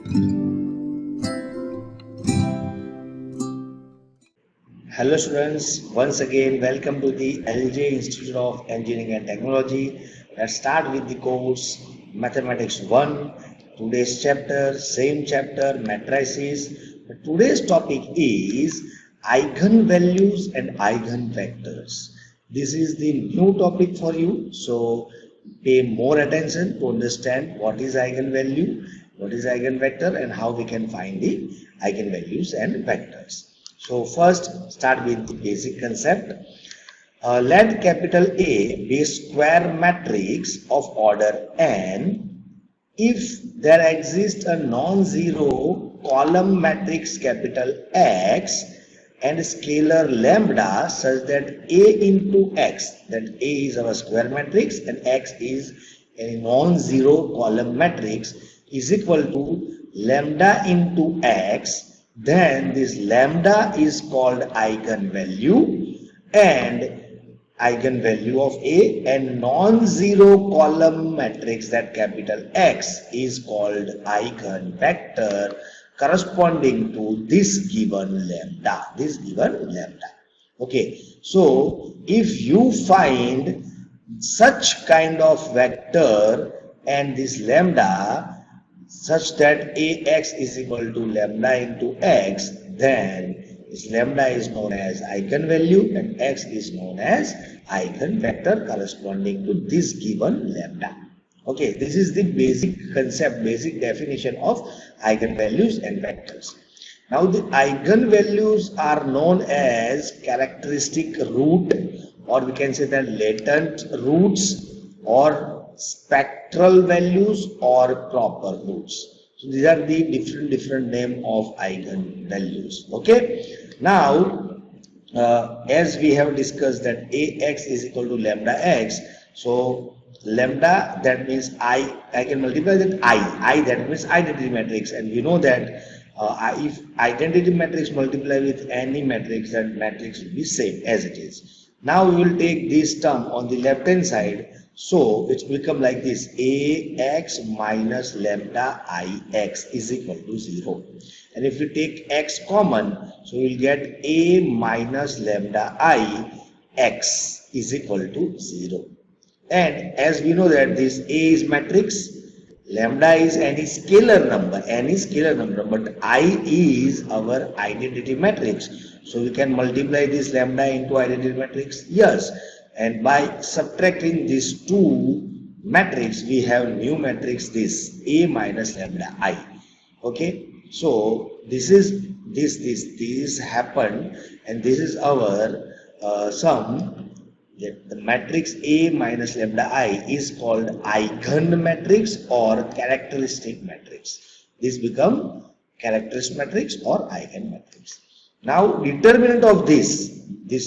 Hello students, once again welcome to the LJ Institute of Engineering and Technology. Let's start with the course Mathematics 1. Today's chapter, same chapter, matrices. Today's topic is eigenvalues and eigenvectors. This is the new topic for you, so pay more attention to understand what is eigenvalue, what is eigenvector, and how we can find the eigenvalues and vectors. So first start with the basic concept. Let capital A be a square matrix of order n if there exists a non-zero column matrix capital X and scalar lambda such that A into X, that A is our square matrix and X is a non-zero column matrix, is equal to lambda into X. Then this lambda is called eigenvalue, and eigenvalue of A, and non-zero column matrix, that capital X, is called eigenvector corresponding to this given lambda. Okay, so if you find such kind of vector and this lambda such that Ax is equal to lambda into X, then this lambda is known as eigenvalue and X is known as eigenvector corresponding to this given lambda. Okay, this is the basic concept, basic definition of eigenvalues and vectors. Now the eigenvalues are known as characteristic root, or we can say that latent roots, or spectral values, or proper roots. So these are the different name of eigenvalues. Okay. Now as we have discussed that Ax is equal to lambda x, so lambda, that means I can multiply that I that means identity matrix, and you know that if identity matrix multiply with any matrix, that matrix will be same as it is. Now we will take this term on the left hand side, so it will become like this: Ax minus lambda Ix is equal to 0. And if we take x common, so we will get A minus lambda Ix is equal to 0. And as we know that this A is matrix, lambda is any scalar number, but I is our identity matrix. So we can multiply this lambda into identity matrix, yes. And by subtracting these two matrix, we have new matrix, this A minus lambda I. Okay, so this happened, and this is our sum. The matrix A minus lambda I is called eigen matrix or characteristic matrix. This become characteristic matrix or eigen matrix. Now determinant of this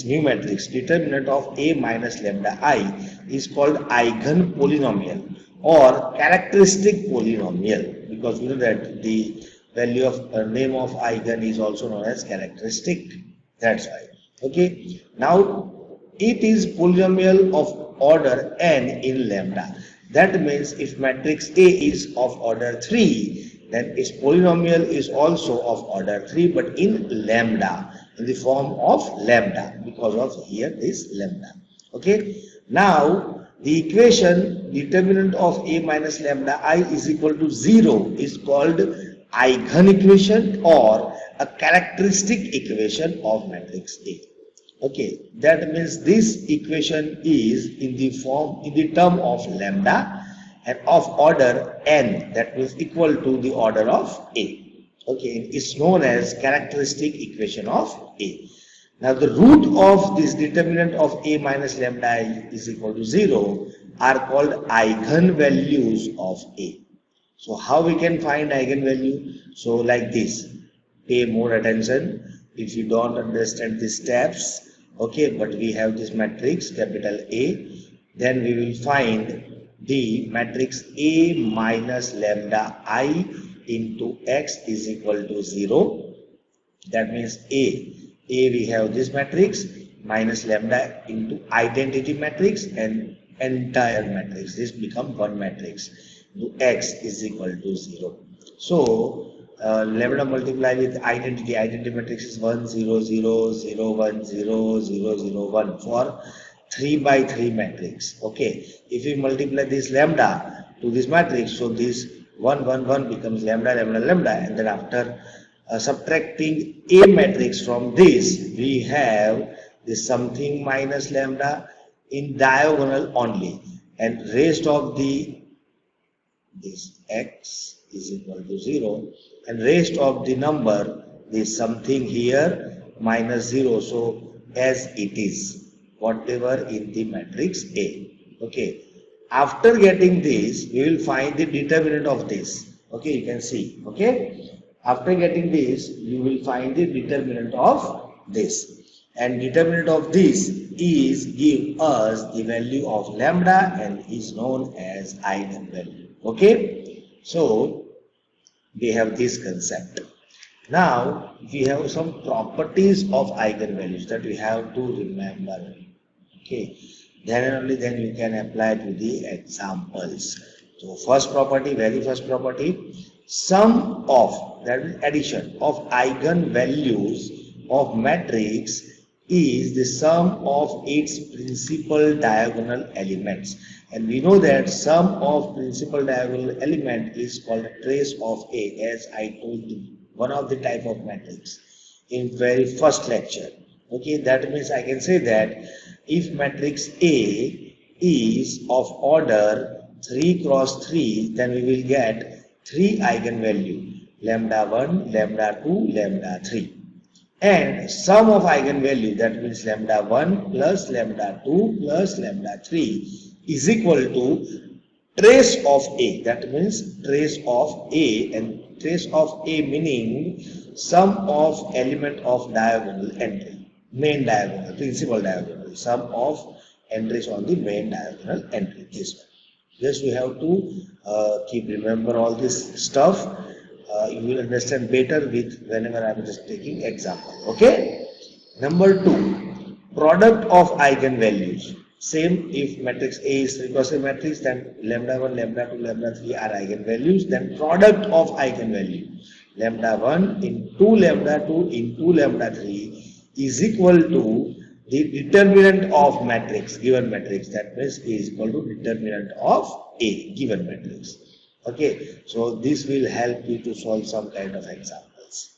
new matrix, determinant of A minus lambda I, is called eigen polynomial or characteristic polynomial, because we know that the value of name of eigen is also known as characteristic. That's why. Okay. Now it is polynomial of order n in lambda. That means if matrix A is of order 3, then its polynomial is also of order 3, but in lambda, in the form of lambda, because of here this lambda. Okay. Now the equation determinant of A minus lambda I is equal to 0 is called eigen equation or a characteristic equation of matrix A. Okay, that means this equation is in the term of lambda and of order n, that means equal to the order of A. Okay, it's known as characteristic equation of A. Now the root of this determinant of A minus lambda I is equal to 0 are called eigenvalues of A. So how we can find eigenvalue? So like this, pay more attention if you don't understand the steps. Okay, but we have this matrix capital A, then we will find the matrix A minus lambda I into X is equal to 0. That means A we have this matrix minus lambda into identity matrix and entire matrix. This become one matrix. X is equal to 0. So lambda multiply with identity. Identity matrix is 1 0 0 0 1 0 0 0 1 for 3 by 3 matrix. Okay, if we multiply this lambda to this matrix, so this 1 1 1 becomes lambda lambda lambda, and then after subtracting a matrix from this, we have this something minus lambda in diagonal only, and rest of the this x is equal to 0, and rest of the number is something here minus 0, so as it is whatever in the matrix A. Okay, after getting this we will find the determinant of this. Okay, you can see. Okay, after getting this you will find the determinant of this, and determinant of this is give us the value of lambda and is known as eigenvalue. Okay, so we have this concept. Now we have some properties of eigenvalues that we have to remember. Okay, then and only then you can apply to the examples. So first property, very first property, sum of, that is addition of eigenvalues of matrix is the sum of its principal diagonal elements, and we know that sum of principal diagonal element is called a trace of A, as I told you, one of the type of matrix in very first lecture. Okay, that means I can say that if matrix A is of order 3 cross 3, then we will get 3 eigenvalue, lambda 1, lambda 2, lambda 3. And sum of eigenvalue, that means lambda 1 plus lambda 2 plus lambda 3 is equal to trace of A. That means trace of A, and trace of A meaning sum of element of diagonal entry, main diagonal, principal diagonal, sum of entries on the main diagonal entry. This one. Just we have to keep remember all this stuff. You will understand better with whenever I am just taking example. Okay. Number 2, product of eigenvalues. Same, if matrix A is recursive matrix, then lambda 1, lambda 2, lambda 3 are eigenvalues. Then product of eigenvalue, lambda 1 into lambda 2 into lambda 3 is equal to the determinant of matrix, given matrix. That means A is equal to determinant of A, given matrix. Okay, so this will help you to solve some kind of examples.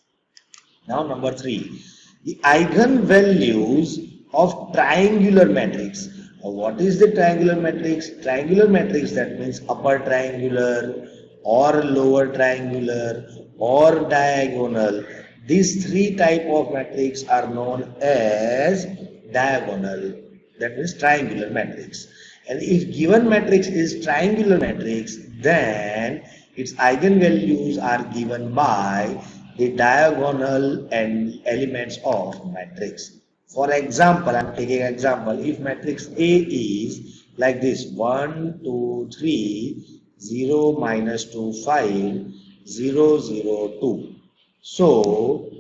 Now number 3, the eigenvalues of triangular matrix. What is the triangular matrix? Triangular matrix, that means upper triangular or lower triangular or diagonal. These 3 type of matrix are known as diagonal, that means triangular matrix. And if given matrix is triangular matrix, then its eigenvalues are given by the diagonal and elements of matrix. For example, I am taking an example. If matrix A is like this, 1, 2, 3, 0, minus 2, 5, 0, 0, 2. So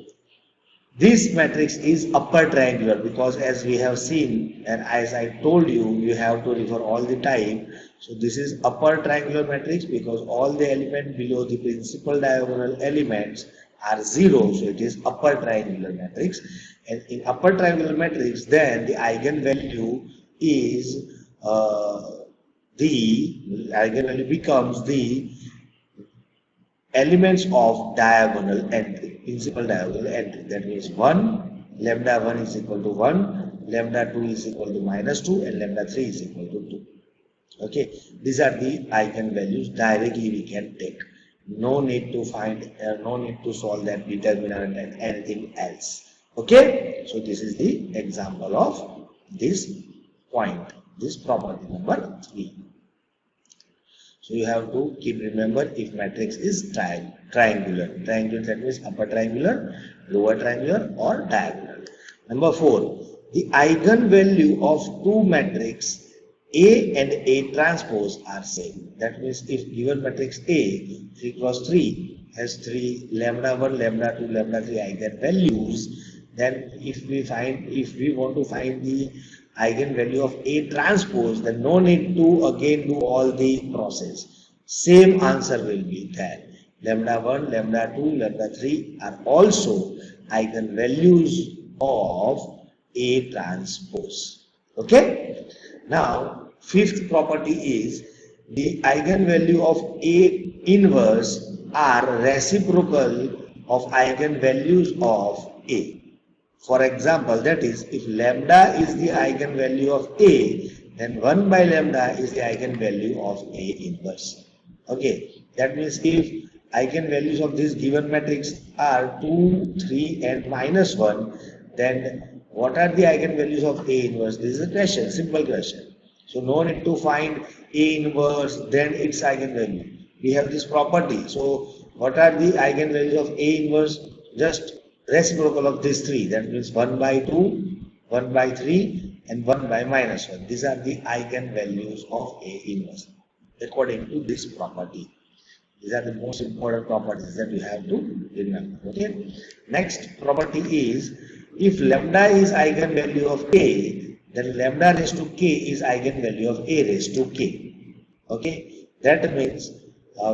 this matrix is upper triangular, because as we have seen and as I told you, you have to refer all the time. So this is upper triangular matrix because all the elements below the principal diagonal elements are 0. So it is upper triangular matrix. And in upper triangular matrix, then the eigenvalue is the eigenvalue becomes the elements of diagonal entry, principal diagonal entry. That means 1, lambda 1 is equal to 1, lambda 2 is equal to minus 2, and lambda 3 is equal to 2. Okay, these are the eigenvalues directly we can take. No need to find, no need to solve that determinant and anything else. Okay, so this is the example of this point, this property number 3. So you have to keep remember if matrix is triangular. Triangular, that means upper triangular, lower triangular, or diagonal. Number 4, the eigenvalue of 2 matrix A and A transpose are same. That means if given matrix A 3 cross 3 has 3 lambda 1, lambda 2, lambda 3 eigenvalues, then if we want to find the eigenvalue of A transpose, then no need to again do all the process. Same answer will be there. lambda 1, lambda 2, lambda 3 are also eigenvalues of A transpose. Okay. Now, fifth property is the eigenvalue of A inverse are reciprocal of eigenvalues of A. For example, that is, if lambda is the eigenvalue of A, then 1 by lambda is the eigenvalue of A inverse. Okay, that means if eigenvalues of this given matrix are 2, 3 and minus 1, then what are the eigenvalues of A inverse? This is a question, simple question. So no need to find A inverse, then its eigenvalue. We have this property. So what are the eigenvalues of A inverse? Just reciprocal of these three. That means 1 by 2, 1 by 3 and 1 by minus 1. These are the eigenvalues of A inverse according to this property. These are the most important properties that you have to remember. Okay. Next property is if lambda is eigenvalue of A, then lambda raised to K is eigenvalue of A raised to K. Okay. That means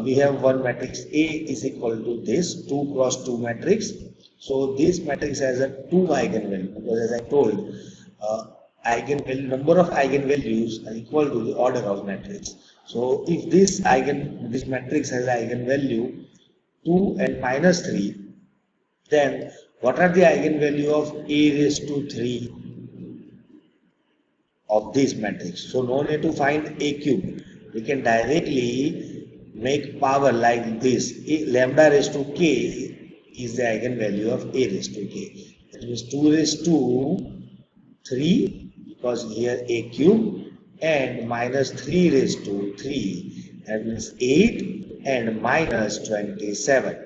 we have one matrix A is equal to this 2 cross 2 matrix. So this matrix has a 2 eigenvalue because as I told, eigenvalue number of eigenvalues are equal to the order of matrix. So if this matrix has eigenvalue 2 and minus 3, then what are the eigenvalue of A raised to 3 of this matrix? So no need to find A cube. We can directly make power like this. Lambda raised to K is the eigenvalue of A raised to K. That means 2 raised to 3 because here A cube and minus 3 raised to 3, that means 8 and minus 27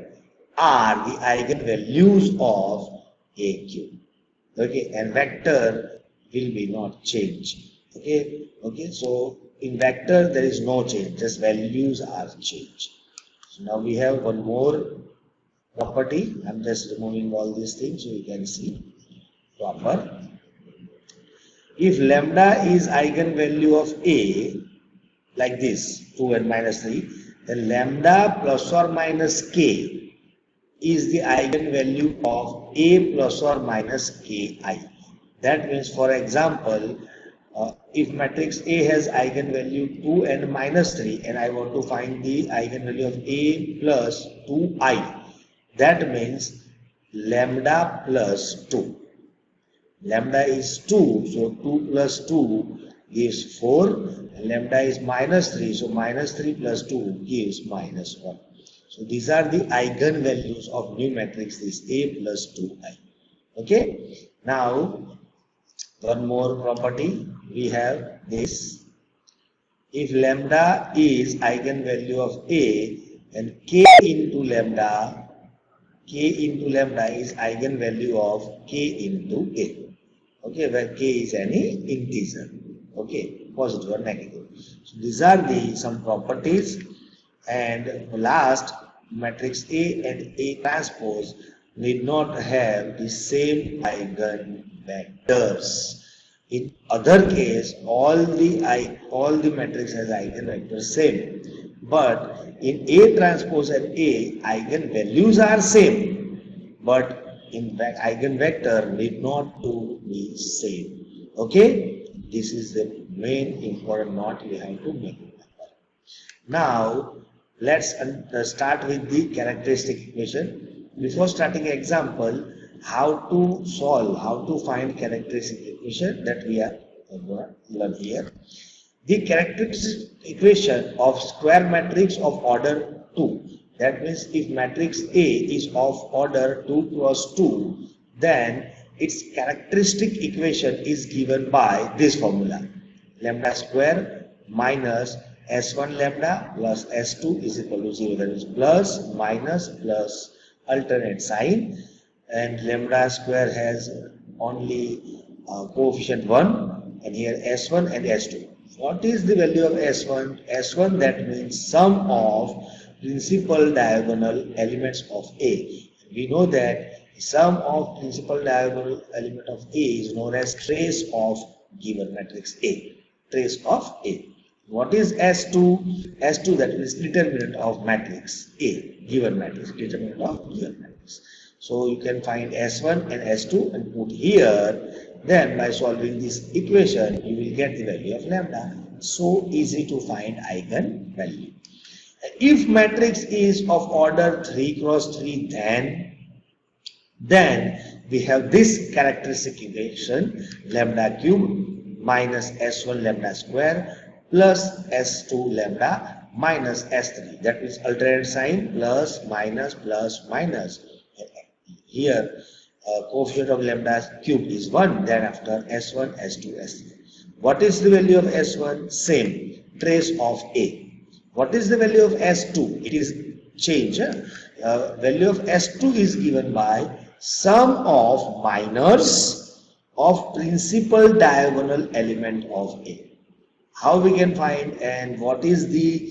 are the eigenvalues of A cube. Okay, and vector will be not change. Okay, so in vector there is no change, just values are changed. So now we have one more property. I'm just removing all these things so you can see proper. If lambda is eigenvalue of A, like this, 2 and minus 3, then lambda plus or minus K is the eigenvalue of A plus or minus Ki. That means, for example, if matrix A has eigenvalue 2 and minus 3, and I want to find the eigenvalue of A plus 2i, that means lambda plus 2. Lambda is 2, so 2 plus 2 gives 4, and lambda is minus 3, so minus 3 plus 2 gives minus 1. So these are the eigenvalues of new matrix, this A plus 2i. Okay, now one more property we have this. If lambda is eigenvalue of A, then K into lambda is eigenvalue of K into A. Okay, where K is any integer. Okay, positive or negative. So these are the some properties. And last, matrix A and A transpose need not have the same eigenvectors. In other case, all the matrix has eigenvectors same. But in A transpose and A, eigenvalues are same. But in eigenvector need not to be same. Okay, this is the main important note we have to make. Now let's start with the characteristic equation. Before starting example, how to find characteristic equation, that we are going to learn here. The characteristic equation of square matrix of order 2. That means if matrix A is of order 2 cross 2, then its characteristic equation is given by this formula. Lambda square minus S1 lambda plus S2 is equal to 0. That is plus, minus, plus alternate sign. And lambda square has only coefficient 1, and here S1 and S2. What is the value of S1? S1, that means sum of principal diagonal elements of A. We know that sum of principal diagonal element of A is known as trace of given matrix A. Trace of A. What is S2? S2, that is determinant of matrix A, given matrix, determinant of given matrix. So you can find S1 and S2 and put here. Then by solving this equation, you will get the value of lambda. So easy to find eigenvalue. If matrix is of order 3 cross 3, then we have this characteristic equation, lambda cube minus S1 lambda square plus S2 lambda minus S3. That means alternate sign, plus minus plus minus. Here coefficient of lambda cube is 1, then after S1, S2, S3. What is the value of S1? Same, trace of A. What is the value of S2? It is change. Value of S2 is given by sum of minors of principal diagonal element of A. How we can find, and what is the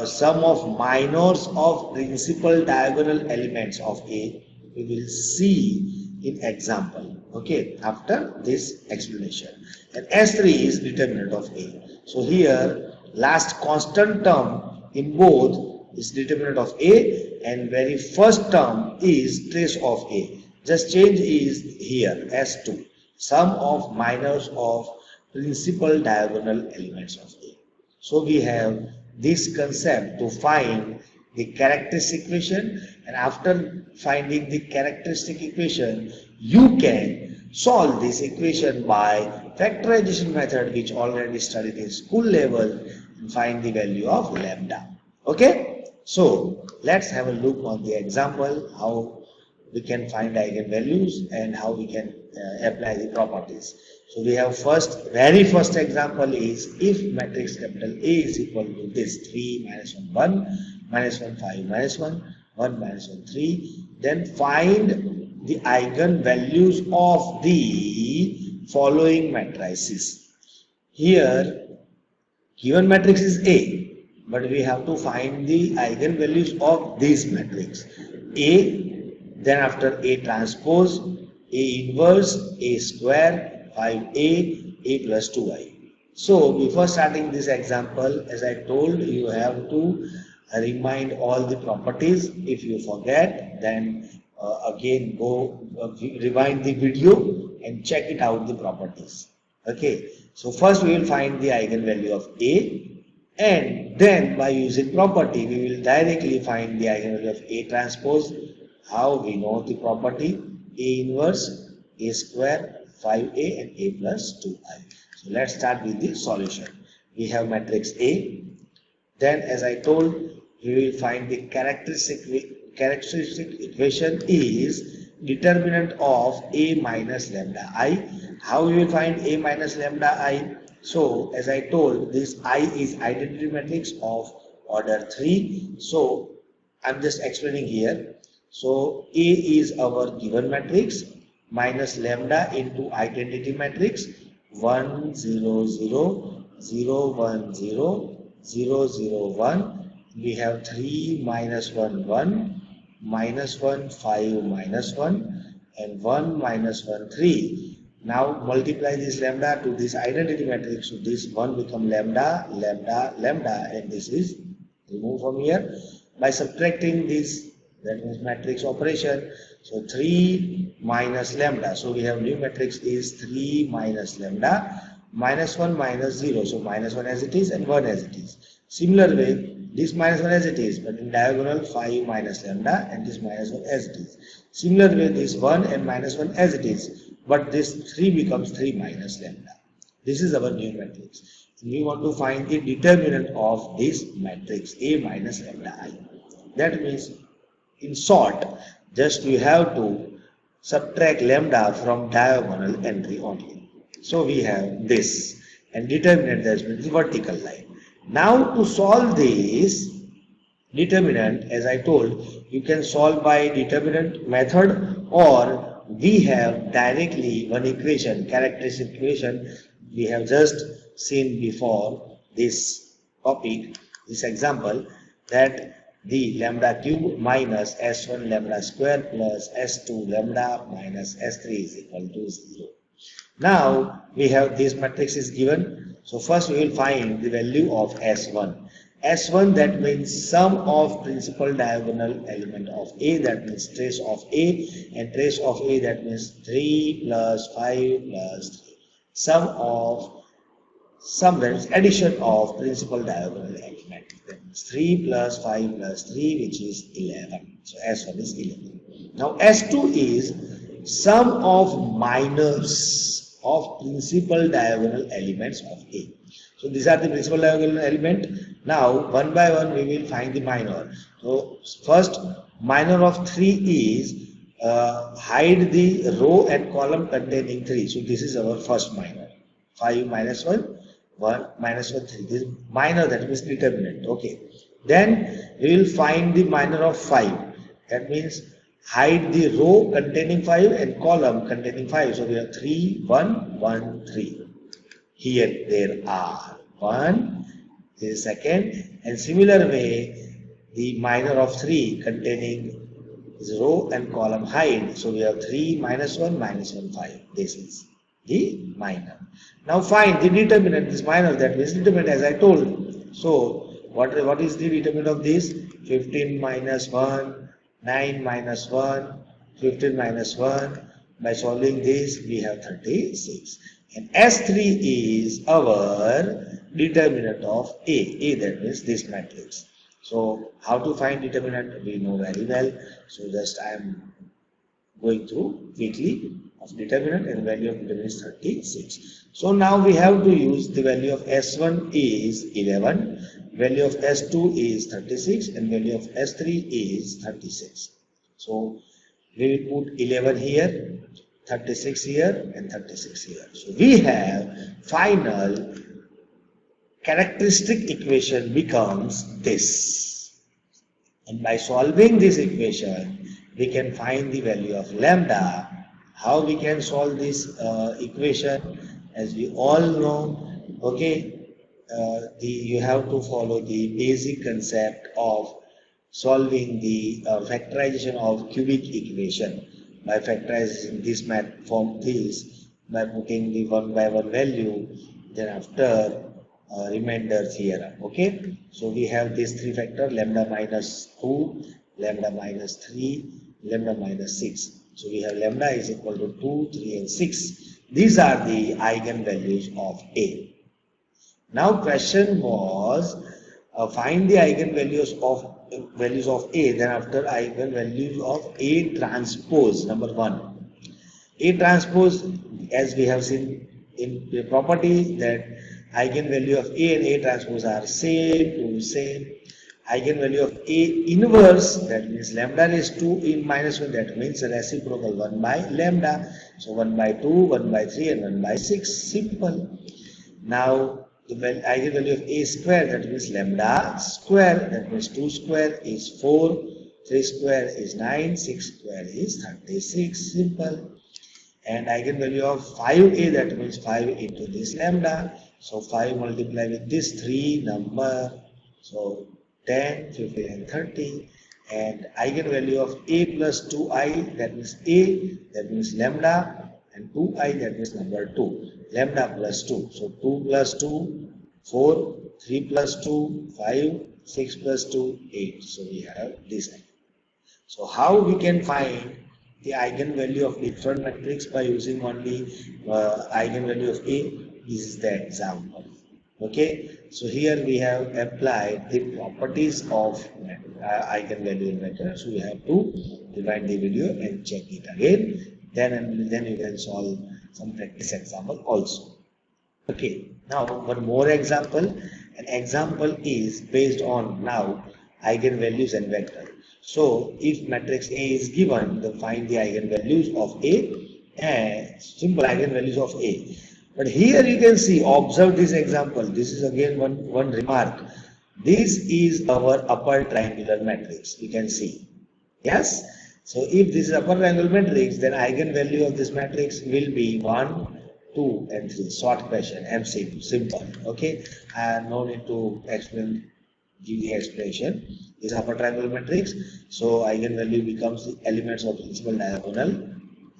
sum of minors of principal diagonal elements of A? We will see in example, okay, after this explanation. And S3 is determinant of A. So here last constant term in both is determinant of A, and very first term is trace of A. Just change is here S2, sum of minors of principal diagonal elements of A. So we have this concept to find the characteristic equation, and after finding the characteristic equation, you can solve this equation by factorization method, which already studied in school level, and find the value of lambda. Okay, so let's have a look on the example how we can find eigenvalues and how we can apply the properties. So we have very first example is, if matrix capital A is equal to this 3 minus 1 1 minus 1 5 minus 1 1 minus 1 3, then find the eigenvalues of the following matrices. Here given matrix is A, but we have to find the eigenvalues of this matrix A, then after A transpose, A inverse, A square, 5A, A plus 2I. So before starting this example, as I told, you have to remind all the properties. If you forget, then again go rewind the video and check it out, the properties. Okay, so first we will find the eigenvalue of A, and then by using property we will directly find the eigenvalue of A transpose. How we know the property? A inverse, A square, 5A and A plus 2I. So let's start with the solution. We have matrix A. Then as I told, we will find the characteristic equation is determinant of A minus lambda I. How we will find A minus lambda I? So as I told, this I is identity matrix of order 3. So I'm just explaining here. So A is our given matrix minus lambda into identity matrix 1 0 0 0 1 0 0 0 1. We have 3 minus 1 1 minus 1 5 minus 1 and 1 minus 1 3. Now multiply this lambda to this identity matrix. So this 1 become lambda, lambda, lambda, and this is removed from here by subtracting this. That means matrix operation. So 3 minus lambda. So we have new matrix is 3 minus lambda minus 1 minus 0. So minus 1 as it is and 1 as it is. Similar way, this minus 1 as it is, but in diagonal 5 minus lambda and this minus 1 as it is. Similar way, this 1 and minus 1 as it is, but this 3 becomes 3 minus lambda. This is our new matrix. We want to find the determinant of this matrix A minus lambda I. That means, in short, just you have to subtract lambda from diagonal entry only. So we have this, and determinant, that means vertical line. Now to solve this determinant, as I told, you can solve by determinant method, or we have directly one equation, characteristic equation we have just seen before this topic, this example, that the lambda cube minus S1 lambda square plus S2 lambda minus S3 is equal to 0. Now we have this matrix is given. So first we will find the value of S1. S1, that means sum of principal diagonal element of A, that means trace of A, and trace of A, that means 3 plus 5 plus 3. Sum, that is addition of principal diagonal element, that means 3 plus 5 plus 3, which is 11. So S1 is 11. Now S2 is sum of minors of principal diagonal elements of A. So these are the principal diagonal element. Now one by one we will find the minor. So first minor of 3 is hide the row and column containing 3. So this is our first minor. 5 minus 1, 1 minus 1, 3. This is minor, that means determinant. Okay. Then we will find the minor of 5. That means hide the row containing 5 and column containing 5. So we have 3, 1, 1, 3. Here there are 1, this is second, and similar way the minor of 3 containing row and column hide. So we have 3 minus 1 minus 1, 5. This is the minor. Now find the determinant, this minor, that means determinant as I told. So what is the determinant of this? 15 minus 1, 9 minus 1, 15 minus 1. By solving this we have 36. And S3 is our determinant of A, that means this matrix. So how to find determinant we know very well. So just I am going through quickly of determinant, and value of determinant is 36. So now we have to use the value of S1 is 11, value of S2 is 36, and value of S3 is 36. So we will put 11 here, 36 here, and 36 here. So we have final characteristic equation becomes this. And by solving this equation, we can find the value of lambda. How we can solve this equation? As we all know, okay, you have to follow the basic concept of solving the factorization of cubic equation. By factorizing this form this, by putting the 1 by 1 value, then after remainder theorem. Okay, so we have these 3 factor, lambda minus 2, lambda minus 3, lambda minus 6. So we have lambda is equal to 2, 3 and 6. These are the eigenvalues of A. Now question was find the eigenvalues of A, then after eigenvalues of A transpose, number 1. A transpose, as we have seen in the property, that eigenvalue of A and A transpose are same. Eigenvalue of A inverse, that means lambda is 2 in minus 1, that means reciprocal 1 by lambda. So 1 by 2, 1 by 3 and 1 by 6, simple. Now the eigenvalue of A square, that means lambda square, that means 2 square is 4, 3 square is 9, 6 square is 36, simple. And eigenvalue of 5A, that means 5 into this lambda. So 5 multiplied with this 3 number, so 10, 15 and 30. And eigenvalue of A plus 2I, that means A, that means lambda, and 2I, that means number 2, lambda plus 2. So 2 plus 2, 4, 3 plus 2, 5, 6 plus 2, 8. So we have this. So how we can find the eigenvalue of different matrix by using only eigenvalue of A? This is the example. Okay, so here we have applied the properties of eigenvalue in vector. So we have to rewind the video and check it again. Then you can solve some practice example also. Okay, now one more example. An example is based on now eigenvalues and vector. So if matrix A is given, then find the eigenvalues of A and simple eigenvalues of A. But here you can see, observe this example. This is again one remark. This is our upper triangular matrix. You can see. Yes. So if this is upper triangular matrix, then eigenvalue of this matrix will be 1, 2 and 3. Short question, MCQ, simple. Okay. And no need to explain, give the explanation. This is upper triangular matrix. So eigenvalue becomes the elements of principal diagonal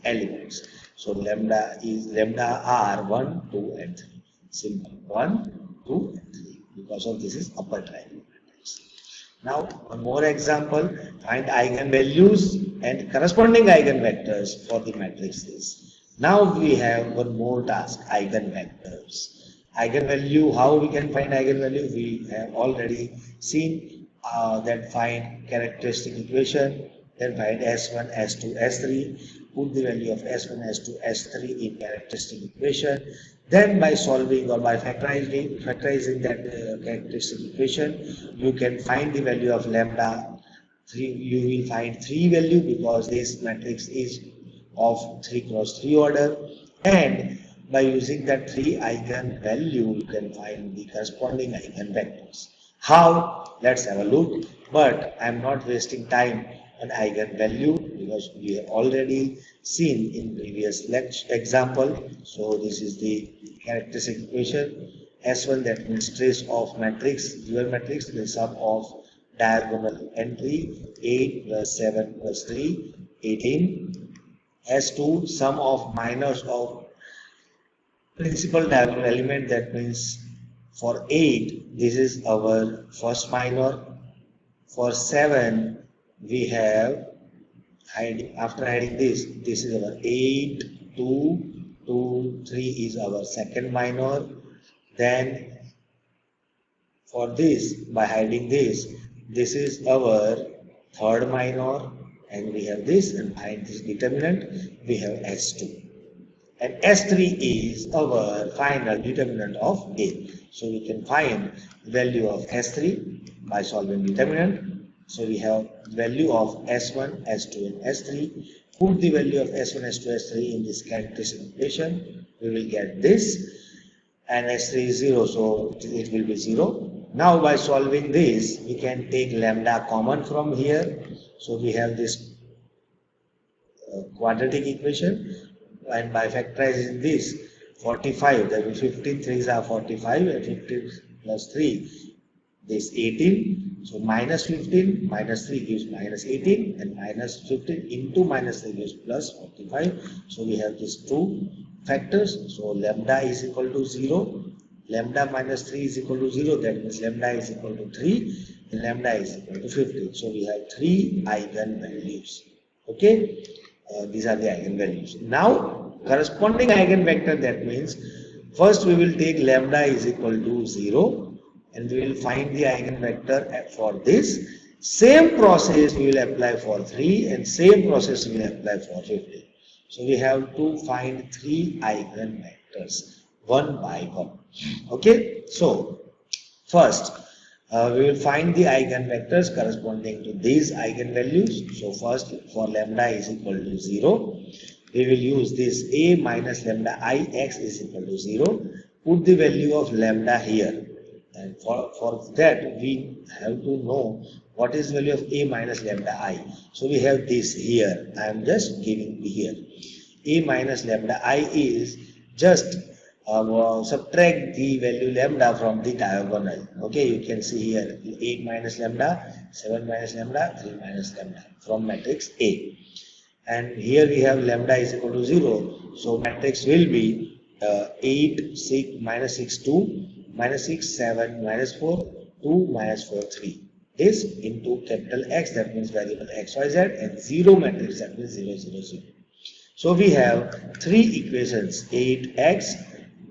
elements. So lambda are 1, 2 and 3. Simple. 1, 2, and 3. Because of this is upper triangle matrix. Now, one more example. Find eigenvalues and corresponding eigenvectors for the matrices. Now we have one more task, eigenvectors. Eigenvalue, how we can find eigenvalue? We have already seen that find characteristic equation, then find S1, S2, S3, put the value of S1, S2, S3 in characteristic equation. Then by solving or by factorizing that characteristic equation, you can find the value of lambda. You will find 3 value because this matrix is of 3 cross 3 order, and by using that 3 eigenvalue you can find the corresponding eigenvectors. How? Let's have a look, but I am not wasting time on eigenvalue because we have already seen in previous example. So this is the characteristic equation. S1, that means trace of matrix, dual matrix, the sum of diagonal entry 8 plus 7 plus 3, 18. S2, sum of minors of principal diagonal element, that means for 8 this is our first minor. For 7 we have after hiding this is our 8, 2, 2, 3 is our second minor. Then for this, by hiding this is our third minor, and we have this, and behind this determinant we have S2. And S3 is our final determinant of A. So we can find value of S3 by solving determinant. So we have value of S1, S2 and S3. Put the value of S1, S2, S3 in this characteristic equation. We will get this, and S3 is 0, so it will be 0. Now by solving this, we can take lambda common from here. So we have this quadratic equation, and by factorizing this 45, that means 15 3s are 45, and 15 plus 3 this 18. So minus 15 minus 3 gives minus 18, and minus 15 into minus 3 gives plus 45. So we have these two factors. So lambda is equal to 0, lambda minus 3 is equal to 0, that means lambda is equal to 3, and lambda is equal to 15. So we have 3 eigenvalues. Okay, these are the eigenvalues. Now corresponding eigenvector, that means first we will take lambda is equal to 0, and we will find the eigenvector for this. Same process we will apply for 3, and same process we will apply for 15. So we have to find 3 eigenvectors one by one. Okay, so first we will find the eigenvectors corresponding to these eigenvalues. So first, for lambda is equal to 0, we will use this a minus lambda I x is equal to 0. Put the value of lambda here, and for that we have to know what is value of a minus lambda I. So we have this here. I am just giving here. A minus lambda I is just subtract the value lambda from the diagonal. Okay, you can see here 8 minus lambda, 7 minus lambda, 3 minus lambda from matrix A. And here we have lambda is equal to 0. So matrix will be 8, 6, minus 6, 2, minus 6, 7, minus 4, 2, minus 4, 3. This into capital X, that means variable X, Y, Z, and 0 matrix, that means 0, 0, 0. So we have 3 equations, 8x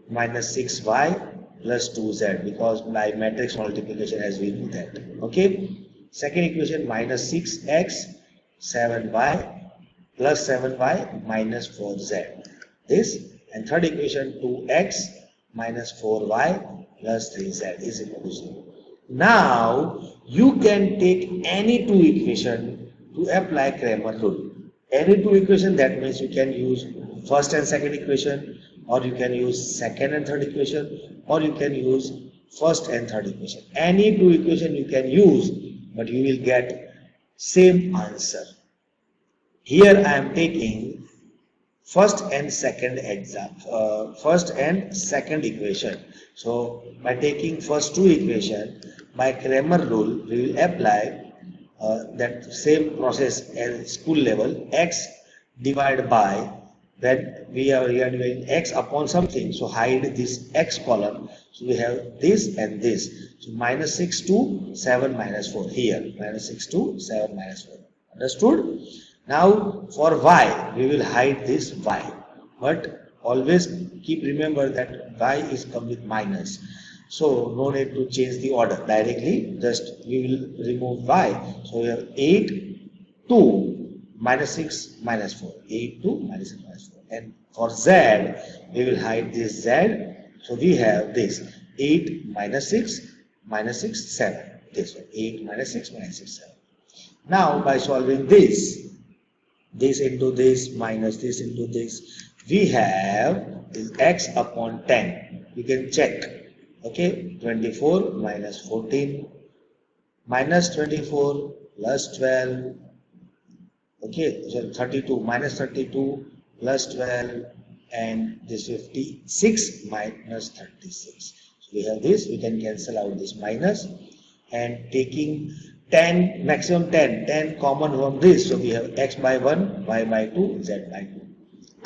minus 6y plus 2z, because by matrix multiplication as we do that. Okay. Second equation, minus 6x 7y plus 7y minus 4z. This, and third equation, 2x minus 4y plus 3z is equal to 0. Now you can take any two equation to apply Cramer rule. Any two equation, that means you can use first and second equation, or you can use second and third equation, or you can use first and third equation. Any two equation you can use, but you will get same answer. Here I am taking first and second equation. So by taking first two equation, by Cramer rule we will apply that same process as school level. X divided by When we are doing x upon something, so hide this x column. So we have this and this. So minus 6 to 7 minus 4 here. Minus 6 to 7 minus 4. Understood? Now for y, we will hide this y. But always keep remember that y is come with minus. So no need to change the order directly. Just we will remove y. So we have 8 to minus 6 minus 4. 8 to minus 6 minus 4. And for z, we will hide this z. So we have this 8 minus 6 7. This one 8 minus 6 minus 6 7. Now by solving this into this minus this into this, we have is x upon 10. You can check. Okay, 24 minus 14 minus 24 plus 12. Okay, so 32 minus 32 plus 12, and this 56 minus 36. So we have this, we can cancel out this minus, and taking 10, maximum 10 common from this. So we have x by 1, y by 2, z by 2.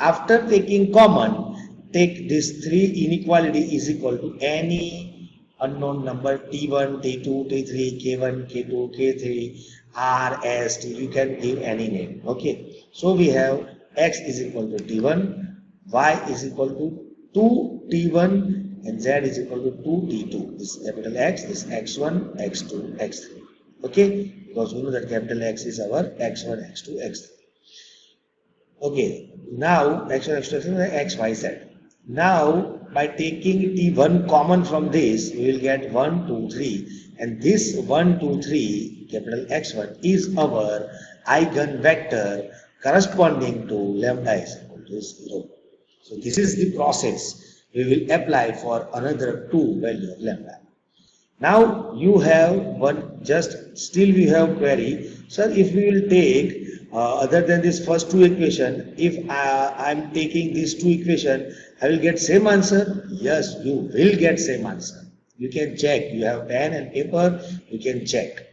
After taking common, take this 3 inequality is equal to any unknown number t1, t2, t3, k1, k2, k3, r, s, t. You can give any name. Okay. So we have x is equal to t1, y is equal to 2t1, and z is equal to 2t2. This capital X is x1, x2, x3. Okay, because we know that capital X is our x1, x2, x3. Okay, now x1, x2, x3, x, y, z. Now by taking t1 common from this, we will get 1, 2, 3, and this 1, 2, 3 capital X1 is our eigenvector corresponding to lambda is equal to 0. So this is the process we will apply for another 2 value of lambda. Now you have one, just still we have query. Sir, if we will take other than this first 2 equation, if I am taking these 2 equation, I will get same answer. Yes, you will get same answer. You can check. You have pen and paper. You can check.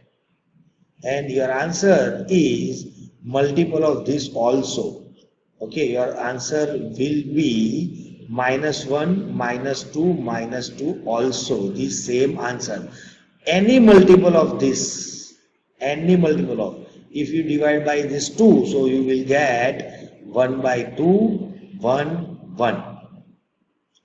And your answer is multiple of this also. Okay, your answer will be -1, -2 also the same answer. Any multiple of this, any multiple of, if you divide by this 2, so you will get 1 by 2, 1, 1.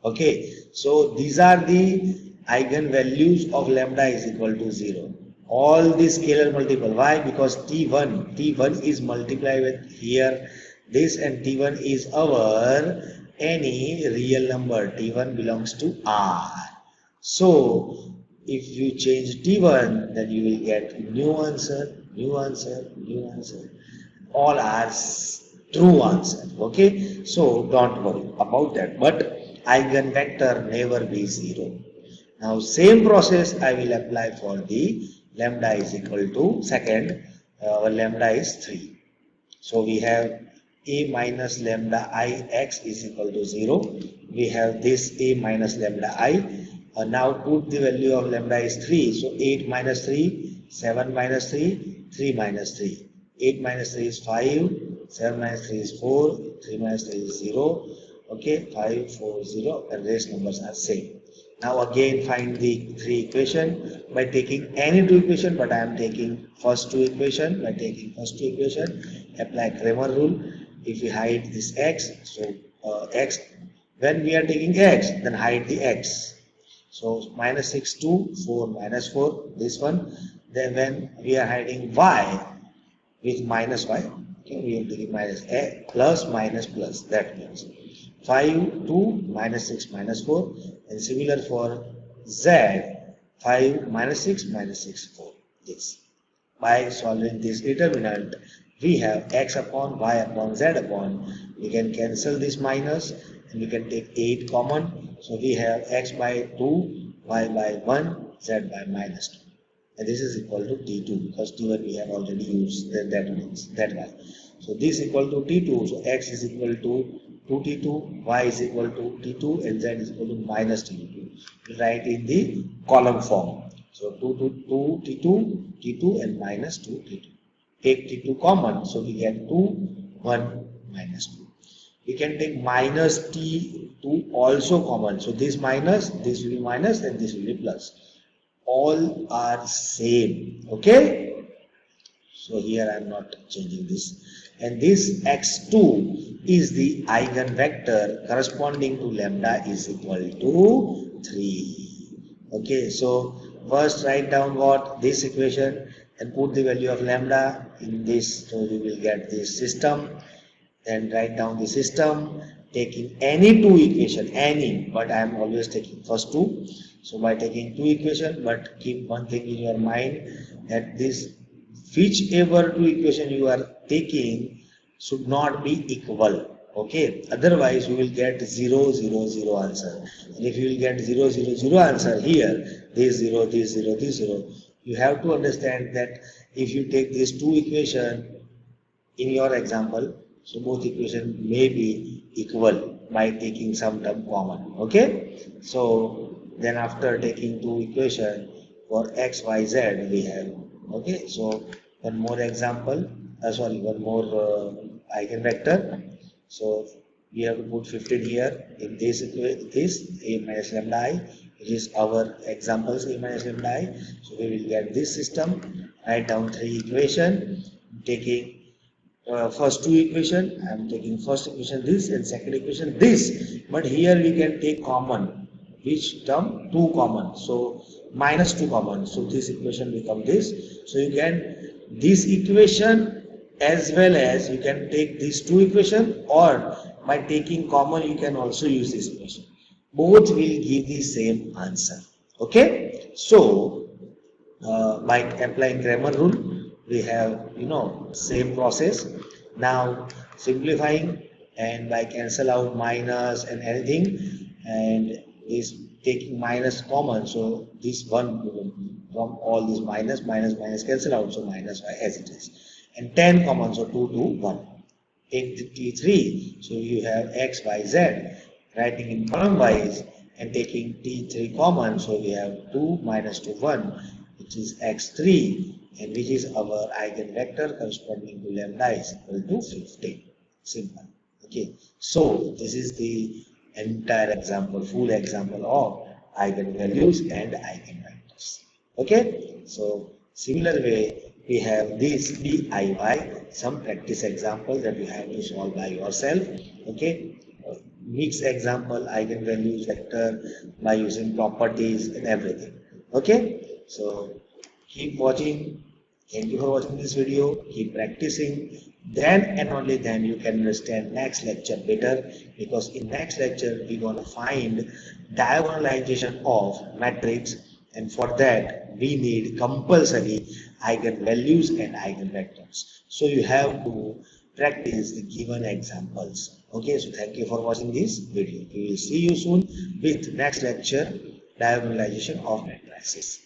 Okay, so these are the eigenvalues of lambda is equal to 0. All the scalar multiple. Why? Because T1 is multiplied with here this, and T1 is our any real number. T1 belongs to R. So if you change T1, then you will get new answer, new answer, new answer. All are true answer. Okay, so don't worry about that. But eigenvector never be 0. Now same process I will apply for the lambda is equal to second, our lambda is 3. So we have a minus lambda I x is equal to 0. We have this a minus lambda I. Now put the value of lambda is 3. So 8 minus 3, 7 minus 3, 3 minus 3. 8 minus 3 is 5, 7 minus 3 is 4, 3 minus 3 is 0. Okay, 5, 4, 0, and rest numbers are same. Now again find the 3 equation by taking any 2 equation, but I am taking first 2 equation. By taking first 2 equation, apply Kramer rule. If we hide this x, so x, when we are taking x, then hide the x. So minus 6 to 4 minus 4, this one. Then when we are hiding y with minus y, okay, we are taking minus a plus minus plus, that means 5 to minus 6 minus 4, and similar for z, 5 minus 6 minus 6 4. This by solving this determinant, we have x upon y upon z upon, we can cancel this minus and we can take 8 common. So we have x by 2, y by 1, z by minus 2, and this is equal to t2 because t1 we have already used, then that means that y. So this equal to t2, so x is equal to 2t2, y is equal to t2, and z is equal to minus t2. We write in the column form. So 2 t2, t2, and minus 2 t2. Take t2 common, so we get 2, 1, minus 2. we can take minus t2 also common. So this minus, this will be minus, and this will be plus. All are same. Okay. So here I am not changing this. And this x2 is the eigenvector corresponding to lambda is equal to 3. Okay, so first write down what this equation and put the value of lambda in this. So you will get this system. Then write down the system taking any two equation, any, but I am always taking first two. So by taking two equation, but keep one thing in your mind that this whichever two equation you are taking should not be equal. Okay, otherwise you will get 0 0 0 answer, and if you will get 0 0 0 answer here, this 0 this 0 this 0, you have to understand that if you take these two equation in your example, so both equation may be equal by taking some term common. Okay, so then after taking two equation for x y z we have, okay, so one more example, sorry, one more eigenvector. So we have to put 15 here in this this a minus lambda I, which is our examples a minus lambda I. So we will get this system. Write down three equation taking first two equation. I am taking first equation this and second equation this, but here we can take common. Which term? 2 common. So minus 2 common. So this equation become this. So you can this equation as well as you can take these two equation, or by taking common you can also use this equation. Both will give the same answer. Okay. So by applying grammar rule, we have same process. Now simplifying, and by cancel out minus and anything, and is taking minus common. So this one from all these minus cancel out. So minus y as it is, and 10 common. So 2 to 1. Take the t3. So you have x y z. Writing in column wise and taking t3 common. So we have 2 minus 2 1, which is x3, and which is our eigenvector corresponding to lambda is equal to 15. Simple. Okay. So this is the entire example, full example of eigenvalues and eigenvectors. Okay. So similar way we have this DIY, some practice example that you have to solve by yourself. Okay. Mix example, eigenvalues, vector by using properties and everything. Okay. So keep watching. Thank you for watching this video. Keep practicing. Then and only then you can understand next lecture better, because in next lecture we're going to find diagonalization of matrix, and for that we need compulsory eigenvalues and eigenvectors. So you have to practice the given examples. Okay, so thank you for watching this video. We will see you soon with next lecture, diagonalization of matrices.